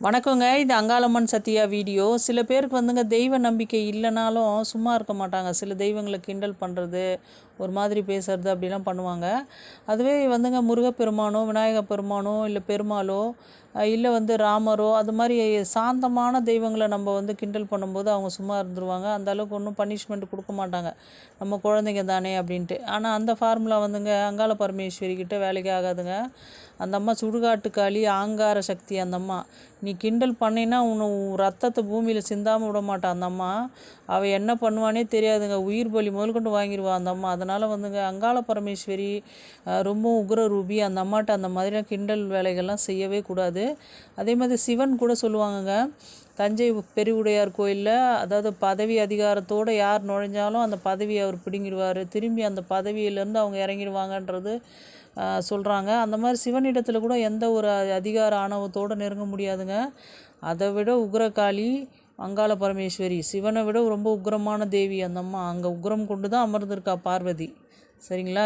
வணக்கங்க. இது அங்காளம்மன் சத்யா வீடியோ. சில பேருக்கு வந்துங்க தெய்வ நம்பிக்கை இல்லைனாலும் சும்மா இருக்க மாட்டாங்க. சில தெய்வங்களை கிண்டல் பண்ணுறது, ஒரு மாதிரி பேசுறது அப்படிலாம் பண்ணுவாங்க. அதுவே வந்துங்க முருகப்பெருமானோ, விநாயகப் பெருமானோ, இல்லை பெருமாளோ, இல்லை வந்து ராமரோ, அது மாதிரி சாந்தமான தெய்வங்களை நம்ம வந்து கிண்டல் பண்ணும்போது அவங்க சும்மா இருந்துருவாங்க. அந்த அளவுக்கு ஒன்றும் பனிஷ்மெண்ட் கொடுக்க மாட்டாங்க. நம்ம குழந்தைங்க தானே அப்படின்ட்டு. ஆனால் அந்த ஃபார்முலா வந்துங்க அங்காள பரமேஸ்வரி கிட்ட வேலைக்கு ஆகாதுங்க. அந்த அம்மா சுடுகாட்டு காளி, ஆங்கார சக்தி அந்த அம்மா. நீ கிண்டல் பண்ணினா உன் ரத்தத்தை பூமியில் சிந்தாமல் விட மாட்டான் அந்த அம்மா. அவள் என்ன பண்ணுவானே தெரியாதுங்க. உயிர் பலி முதல்கொண்டு வாங்கிடுவாள் அந்த அம்மா. அதனால் வந்துங்க அங்காள பரமேஸ்வரி ரொம்ப உக்ர ரூபி. அந்த அம்மாட்ட அந்த மாதிரிலாம் கிண்டல் வேலைகள்லாம் செய்யவே கூடாது. அதே மாதிரி சிவன் கூட சொல்லுவாங்கங்க, தஞ்சை பெருவுடையார் கோயிலில், அதாவது பதவி அதிகாரத்தோடு யார் நுழைஞ்சாலும் அந்த பதவியை அவர் பிடுங்கிடுவார். திரும்பி அந்த பதவியிலேருந்து அவங்க இறங்கிடுவாங்கன்றது சொல்கிறாங்க. அந்த மாதிரி சிவனிடத்தில் கூட எந்த ஒரு அதிகார ஆணவத்தோடு நெருங்க முடியாதுங்க. அதை விட உக்ரகாளி அங்காள பரமேஸ்வரி. சிவனை விட ரொம்ப உக்ரமான தேவி அந்த அம்மா. அங்கே உக்ரம் கொண்டு தான் அமர்ந்திருக்கா பார்வதி. சரிங்களா?